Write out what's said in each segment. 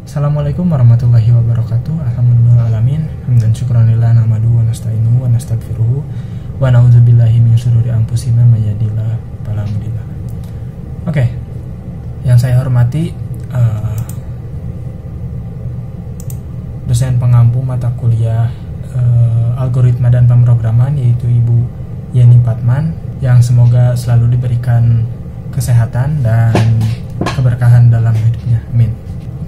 Assalamualaikum warahmatullahi wabarakatuh. Alhamdulillahirrahmanirrahim. Hamdan syukran lillah nahmaduhu wa nasta'inuhu wa nastaghfiruhu wa na'udzubillahi min syururi anfusina may yahdihillahu fala mudhilla lahu. Oke. Yang saya hormati dosen pengampu mata kuliah algoritma dan pemrograman, yaitu Ibu Yeni Patman, yang semoga selalu diberikan kesehatan dan keberkahan dalam hidupnya. Amin.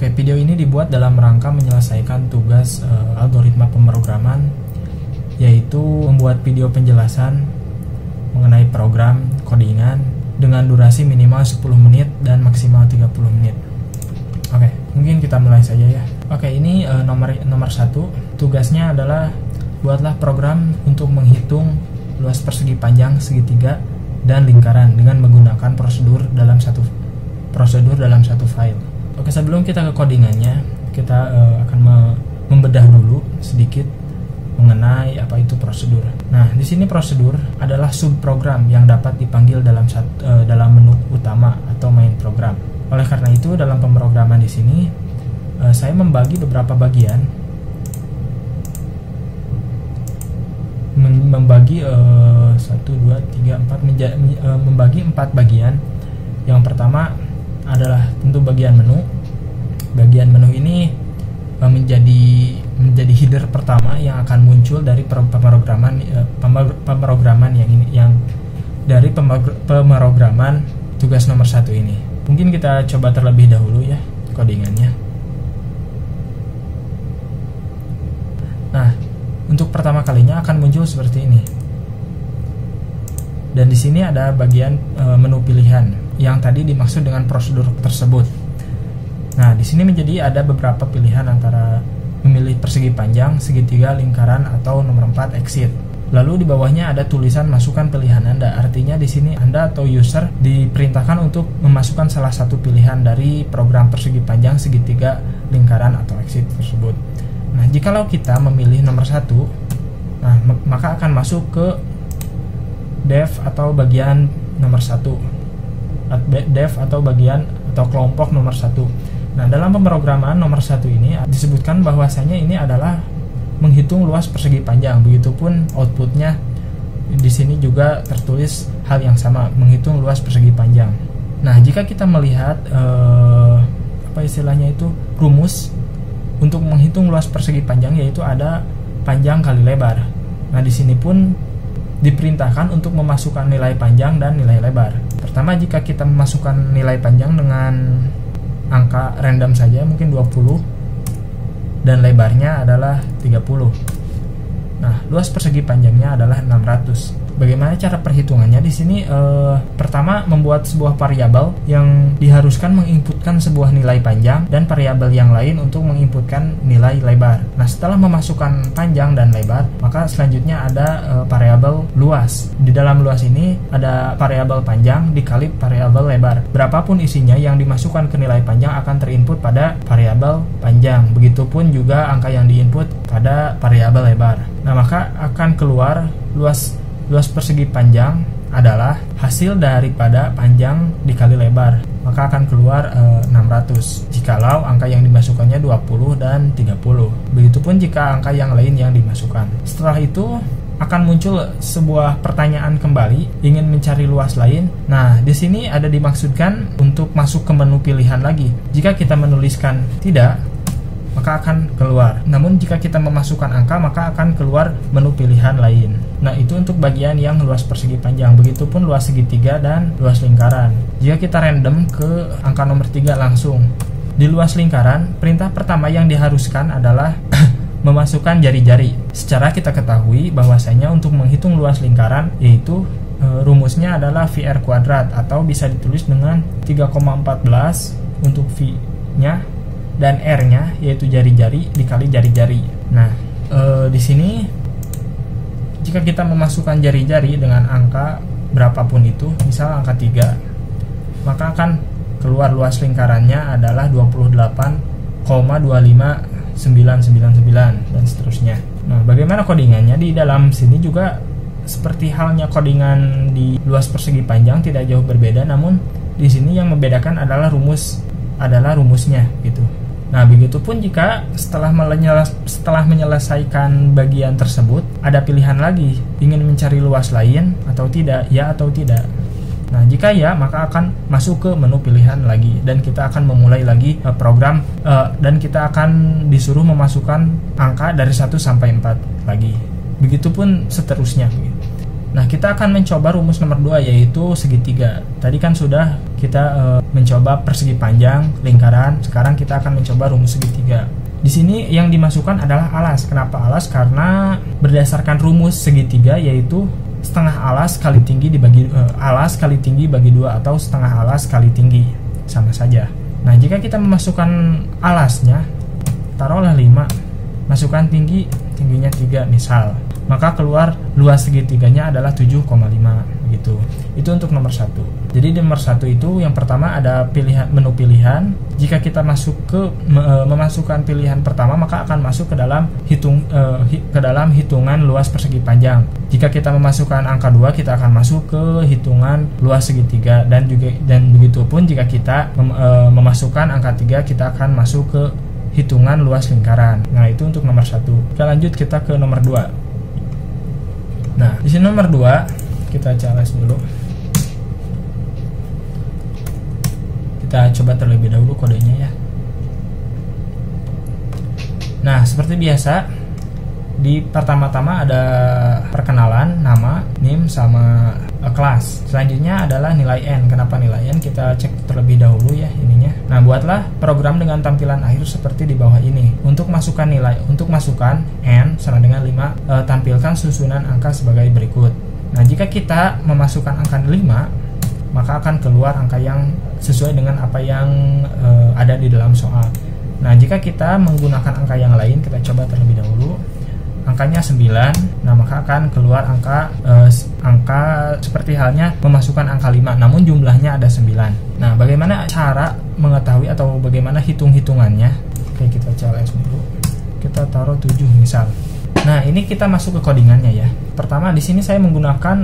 Oke, video ini dibuat dalam rangka menyelesaikan tugas algoritma pemrograman, yaitu membuat video penjelasan mengenai program codingan dengan durasi minimal 10 menit dan maksimal 30 menit. Oke, mungkin kita mulai saja ya. Oke, ini nomor 1, tugasnya adalah buatlah program untuk menghitung luas persegi panjang, segitiga, dan lingkaran dengan menggunakan prosedur dalam satu file. Oke, sebelum kita ke codingannya, kita akan membedah dulu sedikit mengenai apa itu prosedur. Nah, di sini prosedur adalah subprogram yang dapat dipanggil dalam menu utama atau main program. Oleh karena itu, dalam pemrograman di sini saya membagi beberapa bagian, membagi 4 bagian. Yang pertama adalah tentu bagian menu. Bagian menu ini menjadi header pertama yang akan muncul dari pemrograman yang dari pemrograman tugas nomor 1 ini. Mungkin kita coba terlebih dahulu ya codingannya. Nah, untuk pertama kalinya akan muncul seperti ini. Dan di sini ada bagian menu pilihan yang tadi dimaksud dengan prosedur tersebut. Nah, di sini menjadi ada beberapa pilihan antara memilih persegi panjang, segitiga, lingkaran, atau nomor 4 exit. Lalu di bawahnya ada tulisan masukkan pilihan Anda. Artinya di sini Anda atau user diperintahkan untuk memasukkan salah satu pilihan dari program persegi panjang, segitiga, lingkaran, atau exit tersebut. Nah, jikalau kita memilih nomor 1, nah, maka akan masuk ke dev atau bagian nomor 1. Dev atau bagian atau kelompok nomor 1. Nah, dalam pemrograman nomor 1 ini disebutkan bahwasanya ini adalah menghitung luas persegi panjang. Begitupun outputnya di sini juga tertulis hal yang sama, menghitung luas persegi panjang. Nah, jika kita melihat rumus untuk menghitung luas persegi panjang, yaitu ada panjang kali lebar. Nah, di sini pun diperintahkan untuk memasukkan nilai panjang dan nilai lebar. Pertama, jika kita memasukkan nilai panjang dengan angka random saja, mungkin 20, dan lebarnya adalah 30. Nah, luas persegi panjangnya adalah 600. Bagaimana cara perhitungannya? Di sini pertama membuat sebuah variabel yang diharuskan menginputkan sebuah nilai panjang dan variabel yang lain untuk menginputkan nilai lebar. Nah, setelah memasukkan panjang dan lebar, maka selanjutnya ada variabel luas. Di dalam luas ini ada variabel panjang dikali variabel lebar. Berapapun isinya yang dimasukkan ke nilai panjang akan terinput pada variabel panjang. Begitupun juga angka yang diinput pada variabel lebar. Nah, maka akan keluar luas persegi panjang adalah hasil daripada panjang dikali lebar, maka akan keluar 600 jikalau angka yang dimasukkannya 20 dan 30. Begitupun jika angka yang lain yang dimasukkan. Setelah itu akan muncul sebuah pertanyaan kembali, ingin mencari luas lain. Nah, di sini ada dimaksudkan untuk masuk ke menu pilihan lagi. Jika kita menuliskan tidak, maka akan keluar. Namun jika kita memasukkan angka, maka akan keluar menu pilihan lain. Nah, itu untuk bagian yang luas persegi panjang. Begitupun luas segitiga dan luas lingkaran. Jika kita random ke angka nomor 3 langsung, di luas lingkaran, perintah pertama yang diharuskan adalah memasukkan jari-jari. Secara kita ketahui bahwasanya untuk menghitung luas lingkaran, yaitu rumusnya adalah VR kuadrat, atau bisa ditulis dengan 3,14 untuk V-nya dan R-nya, yaitu jari-jari dikali jari-jari. Nah, di sini jika kita memasukkan jari-jari dengan angka berapapun itu, misal angka 3, maka akan keluar luas lingkarannya adalah 28,25999 dan seterusnya. Nah, bagaimana codingannya? Di dalam sini juga seperti halnya codingan di luas persegi panjang, tidak jauh berbeda, namun di sini yang membedakan adalah rumusnya gitu. Nah, begitupun jika setelah menyelesaikan bagian tersebut, ada pilihan lagi, ingin mencari luas lain atau tidak, ya atau tidak. Nah, jika ya, maka akan masuk ke menu pilihan lagi, dan kita akan memulai lagi program, dan kita akan disuruh memasukkan angka dari 1 sampai 4 lagi. Begitupun seterusnya. Nah, kita akan mencoba rumus nomor 2, yaitu segitiga. Tadi kan sudah kita mencoba persegi panjang, lingkaran. Sekarang kita akan mencoba rumus segitiga. Di sini yang dimasukkan adalah alas. Kenapa alas? Karena berdasarkan rumus segitiga, yaitu setengah alas kali tinggi dibagi alas kali tinggi bagi 2, atau setengah alas kali tinggi, sama saja. Nah, jika kita memasukkan alasnya, taruhlah 5, masukkan tingginya 3 misal, maka keluar luas segitiganya adalah 7,5 gitu. Itu untuk nomor 1. Jadi di nomor 1 itu yang pertama ada menu pilihan. Jika kita masuk ke memasukkan pilihan pertama, maka akan masuk ke dalam hitungan luas persegi panjang. Jika kita memasukkan angka 2, kita akan masuk ke hitungan luas segitiga, dan begitupun jika kita memasukkan angka 3, kita akan masuk ke hitungan luas lingkaran. Nah, itu untuk nomor 1. Kita lanjut, kita ke nomor 2. Nah, di sini nomor 2 kita CLS dulu. Kita coba terlebih dahulu kodenya ya. Nah, seperti biasa, di pertama-tama ada perkenalan, nama, NIM, sama kelas. Selanjutnya adalah nilai N. Kenapa nilai N? Kita cek terlebih dahulu ya ininya. Nah, buatlah program dengan tampilan akhir seperti di bawah ini. Untuk masukkan N sama dengan 5, tampilkan susunan angka sebagai berikut. Nah, jika kita memasukkan angka 5, maka akan keluar angka yang sesuai dengan apa yang ada di dalam soal. Nah, jika kita menggunakan angka yang lain, kita coba terlebih dahulu. Angkanya 9, nah maka akan keluar angka seperti halnya memasukkan angka 5, namun jumlahnya ada 9. Nah, bagaimana cara mengetahui atau bagaimana hitung-hitungannya? Oke, kita CLS dulu. Kita taruh 7 misal. Nah, ini kita masuk ke codingannya ya. Pertama, di sini saya menggunakan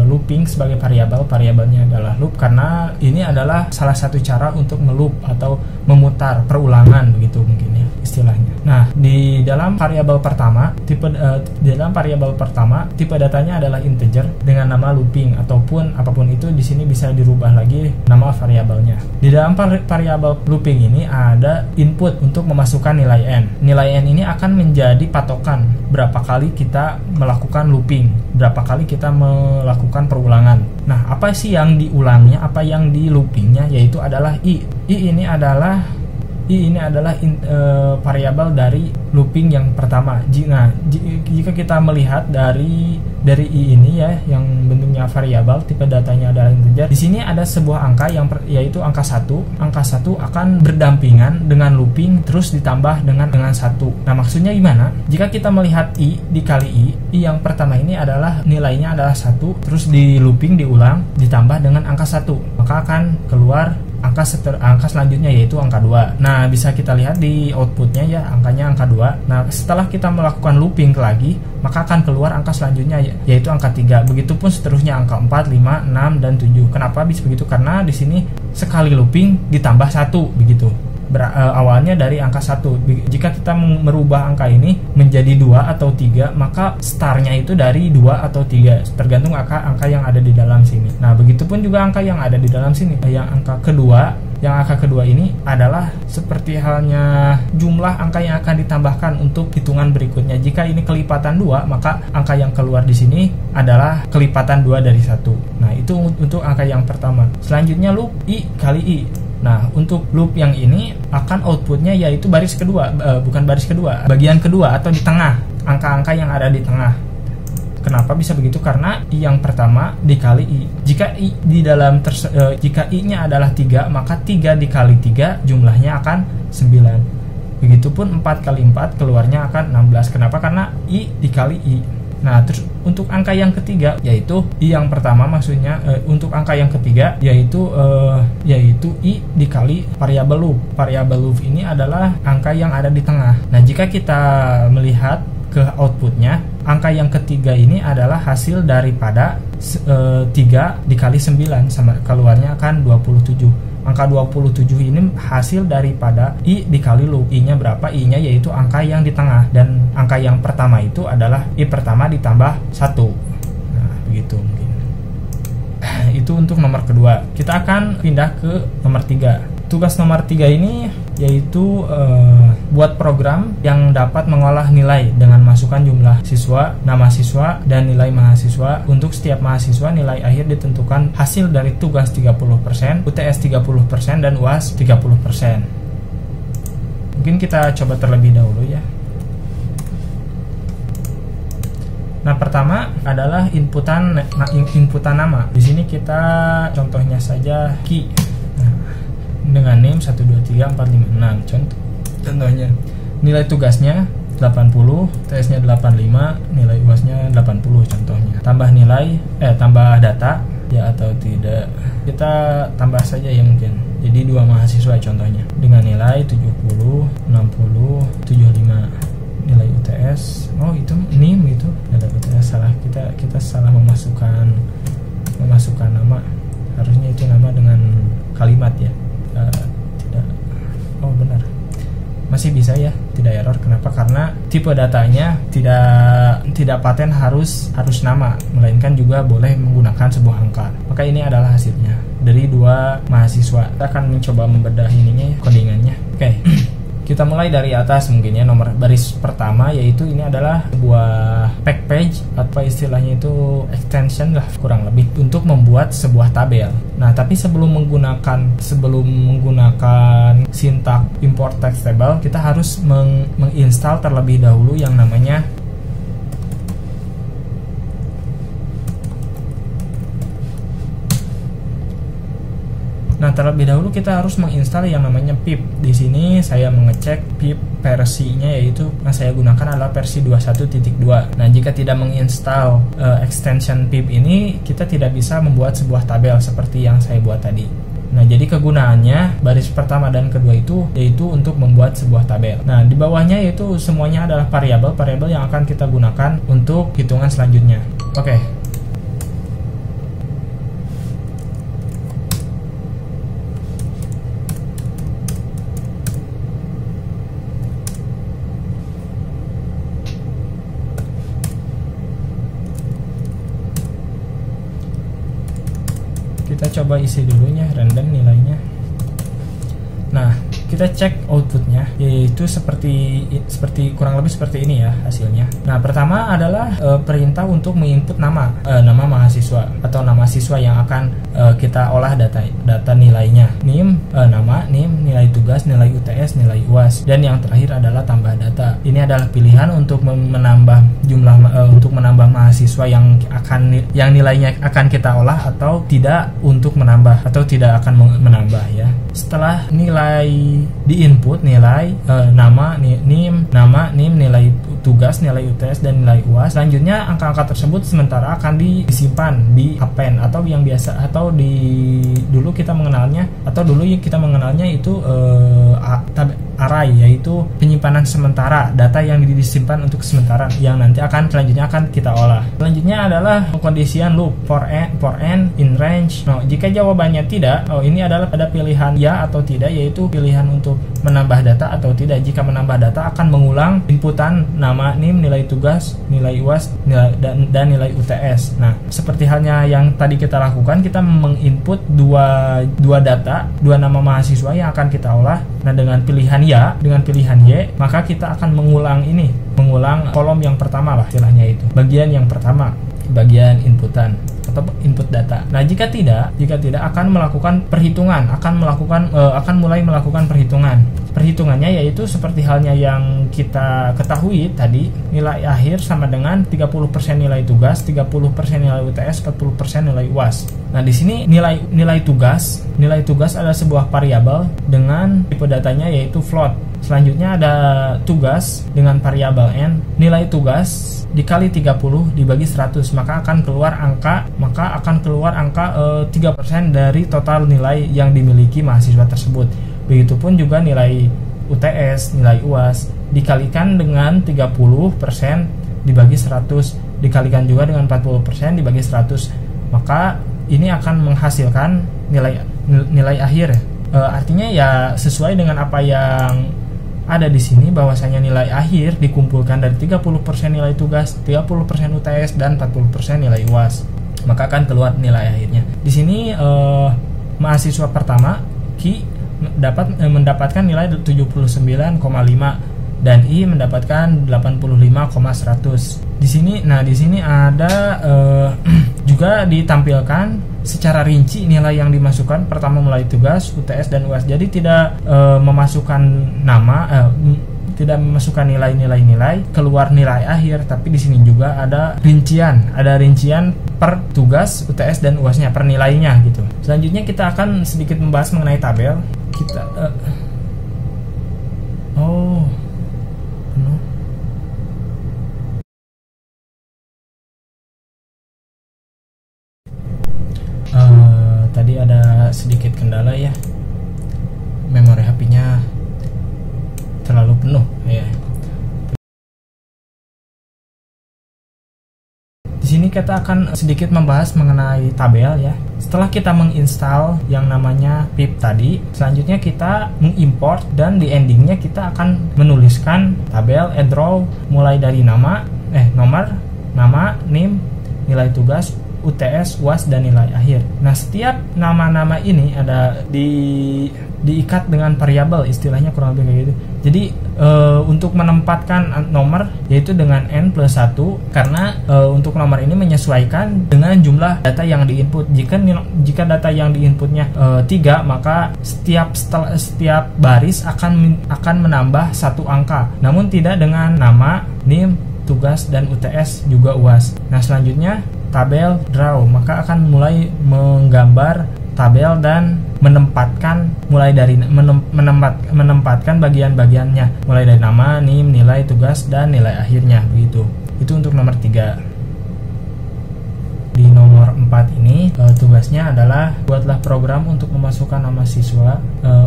looping sebagai variabel. Variabelnya adalah loop karena ini adalah salah satu cara untuk meloop atau memutar perulangan begitu mungkin ya istilahnya. Nah, di dalam variabel pertama, tipe datanya adalah integer dengan nama looping, ataupun apapun itu di sini bisa dirubah lagi nama variabelnya. Di dalam variabel looping ini ada input untuk memasukkan nilai N. Nilai N ini akan menjadi patokan berapa kali kita melakukan looping, berapa kali kita melakukan perulangan. Nah, apa sih yang diulangnya, apa yang di loopingnya, yaitu adalah I. I ini adalah variabel dari looping yang pertama. Jika kita melihat dari I ini ya, yang bentuknya variabel, tipe datanya adalah integer. Di sini ada sebuah angka yaitu angka 1. Angka 1 akan berdampingan dengan looping terus ditambah dengan 1. Nah, maksudnya gimana? Jika kita melihat I dikali I yang pertama ini adalah nilainya adalah 1, terus di looping diulang ditambah dengan angka 1, maka akan keluar angka selanjutnya yaitu angka 2. Nah, bisa kita lihat di outputnya ya, angkanya angka 2. Nah, setelah kita melakukan looping lagi, maka akan keluar angka selanjutnya yaitu angka 3. Begitupun seterusnya angka 4, 5, 6 dan 7. Kenapa bisa begitu? Karena di sini sekali looping ditambah 1 begitu. Awalnya dari angka 1. Jika kita merubah angka ini menjadi 2 atau 3, maka startnya itu dari 2 atau 3, tergantung angka yang ada di dalam sini. Nah, begitupun juga angka yang ada di dalam sini. Yang angka kedua ini adalah seperti halnya jumlah angka yang akan ditambahkan untuk hitungan berikutnya. Jika ini kelipatan 2, maka angka yang keluar di sini adalah kelipatan 2 dari 1. Nah, itu untuk angka yang pertama. Selanjutnya loop I kali I. Nah, untuk loop yang ini akan outputnya yaitu baris kedua, bagian kedua atau di tengah, angka-angka yang ada di tengah. Kenapa bisa begitu? Karena I yang pertama dikali I. Jika I-nya adalah 3, maka 3 dikali 3 jumlahnya akan 9. Begitupun 4 kali 4 keluarnya akan 16. Kenapa? Karena I dikali I. Nah, terus untuk angka yang ketiga yaitu I yang pertama, maksudnya untuk angka yang ketiga yaitu I dikali variabel loop. Variabel loop ini adalah angka yang ada di tengah. Nah, jika kita melihat ke outputnya, angka yang ketiga ini adalah hasil daripada 3 dikali 9, sama keluarnya akan 27. Angka 27 ini hasil daripada I dikali loop. I-nya berapa? I-nya yaitu angka yang di tengah, dan angka yang pertama itu adalah I pertama ditambah 1. Nah, begitu mungkin. Itu untuk nomor kedua. Kita akan pindah ke nomor 3. Tugas nomor 3 ini yaitu buat program yang dapat mengolah nilai dengan masukkan jumlah siswa, nama siswa, dan nilai mahasiswa. Untuk setiap mahasiswa, nilai akhir ditentukan hasil dari tugas 30%, UTS 30%, dan UAS 30%. Mungkin kita coba terlebih dahulu ya. Nah, pertama adalah inputan nama. Di sini kita contohnya saja key. Nah, dengan name 1234556. Contohnya nilai tugasnya 80, TS-nya 85, nilai UAS-nya 80 contohnya. Tambah nilai tambah data ya atau tidak. Kita tambah saja ya mungkin. Jadi 2 mahasiswa contohnya dengan nilai 70, 60, 75. Nilai UTS, oh itu NIM itu nilai UTS, salah, kita salah memasukkan nama, harusnya itu nama dengan kalimat ya. Tidak, oh benar, masih bisa ya, tidak error. Kenapa? Karena tipe datanya tidak paten harus nama, melainkan juga boleh menggunakan sebuah angka. Maka ini adalah hasilnya dari 2 mahasiswa. Kita akan mencoba membedah ininya, codingannya. Oke. Kita mulai dari atas mungkin ya, nomor baris pertama, yaitu ini adalah sebuah pack page atau istilahnya itu extension lah kurang lebih untuk membuat sebuah tabel. Nah, tapi sebelum menggunakan sintak import text table, kita harus menginstal terlebih dahulu yang namanya terlebih dahulu kita harus menginstal yang namanya pip. Di sini saya mengecek pip versinya, yaitu yang saya gunakan adalah versi 21.2. Nah, jika tidak menginstal extension pip ini, kita tidak bisa membuat sebuah tabel seperti yang saya buat tadi. Nah, jadi kegunaannya baris pertama dan kedua itu yaitu untuk membuat sebuah tabel. Nah, di bawahnya yaitu semuanya adalah variabel yang akan kita gunakan untuk hitungan selanjutnya. Oke. Kita coba isi dulunya random nilainya. Nah, kita cek outputnya, yaitu seperti kurang lebih seperti ini ya hasilnya. Nah, pertama adalah perintah untuk menginput nama mahasiswa atau nama siswa yang akan kita olah data nilainya. NIM, nama, NIM, nilai tugas, nilai UTS, nilai UAS, dan yang terakhir adalah tambah data. Ini adalah pilihan untuk menambah jumlah untuk menambah mahasiswa yang nilainya akan kita olah, atau tidak untuk menambah atau tidak akan menambah ya. Setelah nilai di input, nilai nama, NIM, nilai tugas, nilai UTS, dan nilai UAS. Selanjutnya angka-angka tersebut sementara akan disimpan di append, atau yang biasa atau dulu kita mengenalnya itu array, yaitu penyimpanan sementara data yang disimpan untuk sementara yang nanti selanjutnya akan kita olah. Selanjutnya adalah pengkondisian loop for n in range. Nah, jika jawabannya tidak, ini adalah pada pilihan ya atau tidak, yaitu pilihan untuk menambah data atau tidak. Jika menambah data akan mengulang inputan nama, NIM, nilai tugas, nilai UAS, dan nilai UTS. Nah, seperti halnya yang tadi kita lakukan, kita menginput dua data, 2 nama mahasiswa yang akan kita olah. Nah, dengan pilihan ya, dengan pilihan Y, maka kita akan mengulang kolom yang pertama lah istilahnya itu. Bagian yang pertama, bagian inputan atau input data. Nah, jika tidak akan melakukan perhitungan, akan mulai melakukan perhitungan. Perhitungannya yaitu seperti halnya yang kita ketahui tadi, nilai akhir sama dengan 30% nilai tugas, 30% nilai UTS, 40% nilai UAS. Nah, di sini nilai tugas adalah sebuah variabel dengan tipe datanya yaitu float. Selanjutnya ada tugas dengan variabel n. Nilai tugas dikali 30 dibagi 100, maka akan keluar angka 3% dari total nilai yang dimiliki mahasiswa tersebut. Begitupun juga nilai UTS, nilai UAS dikalikan dengan 30% dibagi 100, dikalikan juga dengan 40% dibagi 100, maka ini akan menghasilkan nilai akhir Artinya ya sesuai dengan apa yang ada di sini, bahwasanya nilai akhir dikumpulkan dari 30% nilai tugas, 30% UTS, dan 40% nilai UAS. Maka akan keluar nilai akhirnya. Di sini mahasiswa pertama Ki mendapatkan nilai 79,5 dan I mendapatkan 85,100. Di sini ada juga ditampilkan secara rinci nilai yang dimasukkan, pertama mulai tugas, UTS, dan UAS. Jadi tidak memasukkan nama, tidak memasukkan nilai, keluar nilai akhir, tapi di sini juga ada rincian per tugas, UTS, dan UAS-nya, per nilainya gitu. Selanjutnya kita akan sedikit membahas mengenai tabel. Tadi ada sedikit kendala ya, memori HP-nya terlalu penuh ya. Di sini kita akan sedikit membahas mengenai tabel ya. Setelah kita menginstal yang namanya pip tadi, selanjutnya kita mengimport, dan di endingnya kita akan menuliskan tabel add row mulai dari nomor, nama, NIM, nilai tugas, UTS, UAS, dan nilai akhir. Nah, setiap nama-nama ini ada diikat dengan variabel, istilahnya kurang lebih kayak gitu. Jadi untuk menempatkan nomor yaitu dengan n+1, karena untuk nomor ini menyesuaikan dengan jumlah data yang diinput. Jika data yang diinputnya 3, maka setiap baris akan menambah 1 angka. Namun tidak dengan nama, NIM, tugas, dan UTS juga UAS. Nah, selanjutnya tabel draw, maka akan mulai menggambar tabel dan menempatkan menempatkan bagian-bagiannya mulai dari nama, NIM, nilai tugas, dan nilai akhirnya begitu. Itu untuk nomor 3. Di nomor 4 ini tugasnya adalah buatlah program untuk memasukkan nama siswa,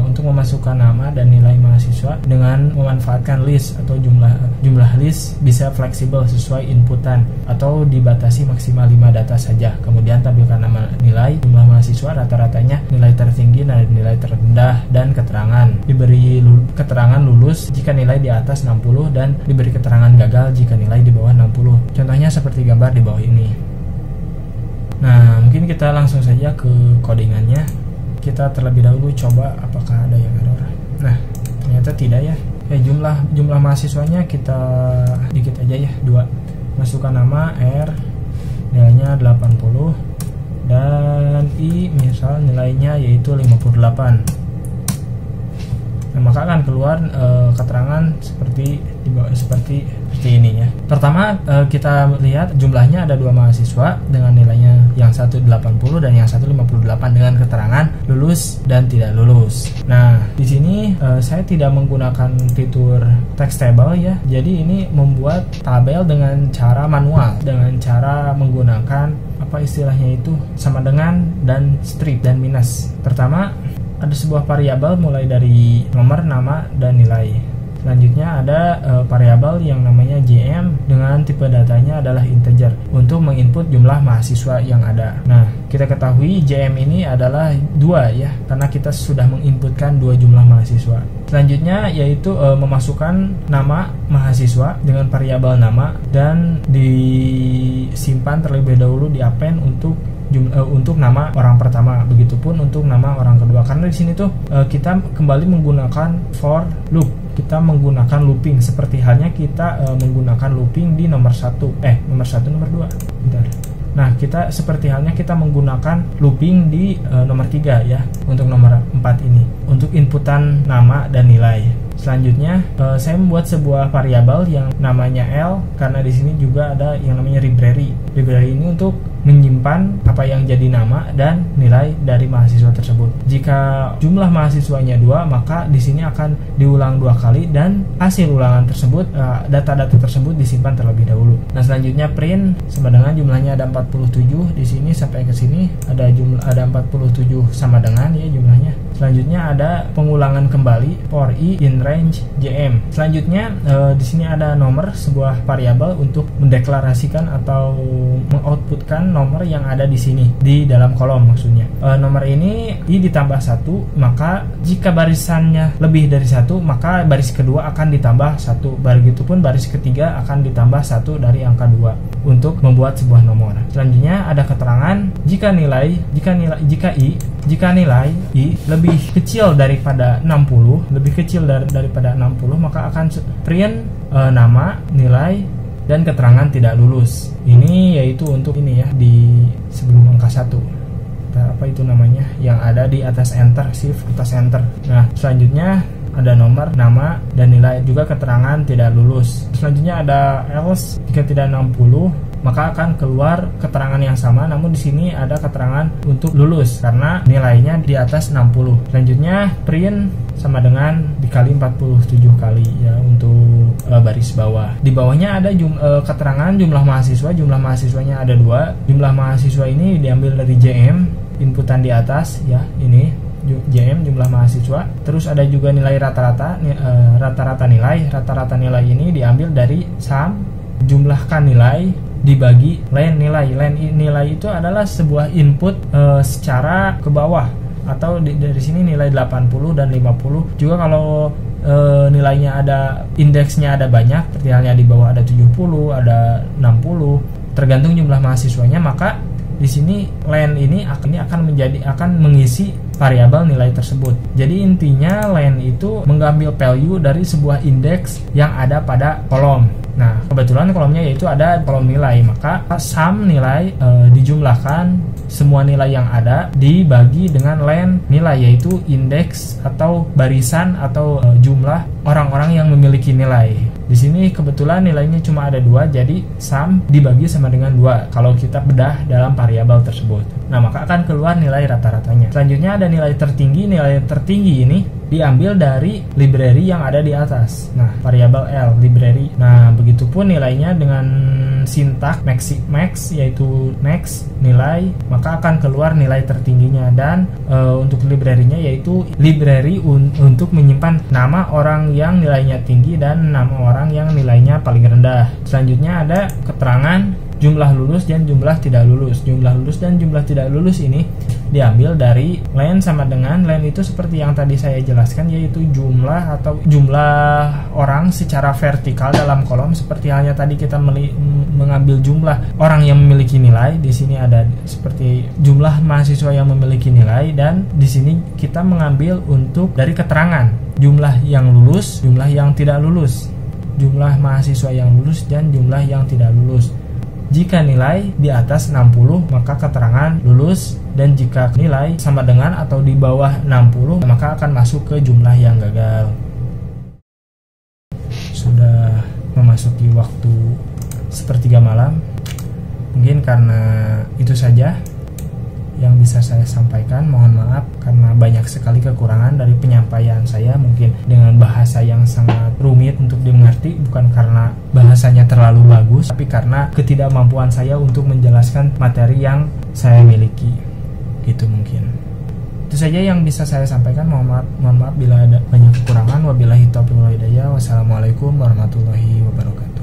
untuk memasukkan nama dan nilai mahasiswa dengan memanfaatkan list atau jumlah list bisa fleksibel sesuai inputan atau dibatasi maksimal 5 data saja. Kemudian tampilkan nama, nilai, jumlah mahasiswa, rata-ratanya, nilai tertinggi dan nilai terendah, dan keterangan. Diberi keterangan lulus jika nilai di atas 60 dan diberi keterangan gagal jika nilai di bawah 60. Contohnya seperti gambar di bawah ini. Nah, mungkin kita langsung saja ke codingannya. Kita terlebih dahulu coba apakah ada yang error. Nah, ternyata tidak ya. Jumlah mahasiswanya kita dikit aja ya, 2. Masukkan nama R, nilainya 80, dan I misal nilainya yaitu 58. Nah, maka akan keluar keterangan seperti ini ya. Pertama kita lihat jumlahnya ada 2 mahasiswa dengan nilainya yang satu 80 dan yang satu 58 dengan keterangan lulus dan tidak lulus. Nah, di sini saya tidak menggunakan fitur text table ya. Jadi ini membuat tabel dengan cara manual, dengan cara menggunakan apa istilahnya itu sama dengan dan strip dan minus. Pertama, ada sebuah variabel mulai dari nomor, nama, dan nilai. Selanjutnya ada variabel yang namanya JM dengan tipe datanya adalah integer untuk menginput jumlah mahasiswa yang ada. Nah, kita ketahui JM ini adalah 2 ya, karena kita sudah menginputkan 2 jumlah mahasiswa. Selanjutnya yaitu memasukkan nama mahasiswa dengan variabel nama dan disimpan terlebih dahulu di append untuk nama orang pertama, begitupun untuk nama orang kedua. Karena di sini tuh kita kembali menggunakan for loop. Kita menggunakan looping seperti halnya kita menggunakan looping di nomor 1, nomor 2. Bentar. Nah, kita seperti halnya kita menggunakan looping di nomor 3 ya, untuk nomor 4 ini untuk inputan nama dan nilai. Selanjutnya saya membuat sebuah variabel yang namanya L, karena di sini juga ada yang namanya library. Library ini untuk menyimpan apa yang jadi nama dan nilai dari mahasiswa tersebut. Jika jumlah mahasiswanya 2, maka di sini akan diulang 2 kali dan hasil ulangan tersebut, data-data tersebut disimpan terlebih dahulu. Nah, selanjutnya print sama dengan jumlahnya ada 47 di sini sampai ke sini ada 47 sama dengan ya jumlahnya. Selanjutnya ada pengulangan kembali for i in range JM. Selanjutnya di sini ada nomor, sebuah variabel untuk mendeklarasikan atau mengoutputkan nomor yang ada di sini di dalam kolom maksudnya. Nomor ini i ditambah 1, maka jika barisannya lebih dari 1 maka baris kedua akan ditambah 1. Begitupun baris ketiga akan ditambah 1 dari angka 2 untuk membuat sebuah nomor. Selanjutnya ada keterangan jika nilai i lebih kecil daripada 60, maka akan print nama, nilai, dan keterangan tidak lulus. Ini yaitu untuk ini ya, di sebelum angka 1. Apa itu namanya? Yang ada di atas enter, shift atas enter. Nah, selanjutnya ada nomor, nama, dan nilai, juga keterangan tidak lulus. Selanjutnya ada else, jika tidak 60 maka akan keluar keterangan yang sama, namun di sini ada keterangan untuk lulus karena nilainya di atas 60. Selanjutnya print sama dengan dikali 47 kali ya untuk baris bawah. Di bawahnya ada keterangan jumlah mahasiswa. Jumlah mahasiswanya ada 2. Jumlah mahasiswa ini diambil dari JM, inputan di atas ya, ini JM jumlah mahasiswa. Terus ada juga nilai rata-rata, rata-rata nilai ini diambil dari sum, jumlahkan nilai dibagi len nilai. Len nilai itu adalah sebuah input secara ke bawah, atau dari sini nilai 80 dan 50. Juga kalau nilainya ada, indeksnya ada banyak, seperti halnya di bawah ada 70, ada 60, tergantung jumlah mahasiswanya, maka di sini len ini akan mengisi variabel nilai tersebut. Jadi intinya len itu mengambil value dari sebuah indeks yang ada pada kolom. Nah, kebetulan kolomnya yaitu ada kolom nilai, maka sum nilai dijumlahkan semua nilai yang ada dibagi dengan len nilai, yaitu indeks atau barisan atau jumlah orang-orang yang memiliki nilai. Di sini kebetulan nilainya cuma ada 2, jadi sum dibagi sama dengan 2 kalau kita bedah dalam variabel tersebut. Nah, maka akan keluar nilai rata-ratanya. Selanjutnya ada nilai tertinggi. Nilai tertinggi ini diambil dari library yang ada di atas. Nah, variabel L, library. Nah, begitupun nilainya dengan sintak max yaitu next nilai, maka akan keluar nilai tertingginya. Dan untuk library-nya yaitu library untuk menyimpan nama orang yang nilainya tinggi dan nama orang yang nilainya paling rendah. Selanjutnya ada keterangan jumlah lulus dan jumlah tidak lulus. Jumlah lulus dan jumlah tidak lulus ini diambil dari len sama dengan, len itu seperti yang tadi saya jelaskan, yaitu jumlah atau jumlah orang secara vertikal dalam kolom, seperti halnya tadi kita mengambil jumlah orang yang memiliki nilai. Di sini ada seperti jumlah mahasiswa yang memiliki nilai, dan di sini kita mengambil untuk dari keterangan jumlah yang lulus, jumlah yang tidak lulus, jumlah mahasiswa yang lulus dan jumlah yang tidak lulus. Jika nilai di atas 60 maka keterangan lulus, dan jika nilai sama dengan atau di bawah 60 maka akan masuk ke jumlah yang gagal. Sudah memasuki waktu 1/3 malam. Mungkin karena itu saja yang bisa saya sampaikan. Mohon maaf karena banyak sekali kekurangan dari penyampaian saya, mungkin dengan bahasa yang sangat rumit untuk dimengerti, bukan karena bahasanya terlalu bagus, tapi karena ketidakmampuan saya untuk menjelaskan materi yang saya miliki. Gitu mungkin. Itu saja yang bisa saya sampaikan. Mohon maaf bila ada banyak kekurangan. Wabillahi taufiq wal hidayah. Wassalamualaikum warahmatullahi wabarakatuh.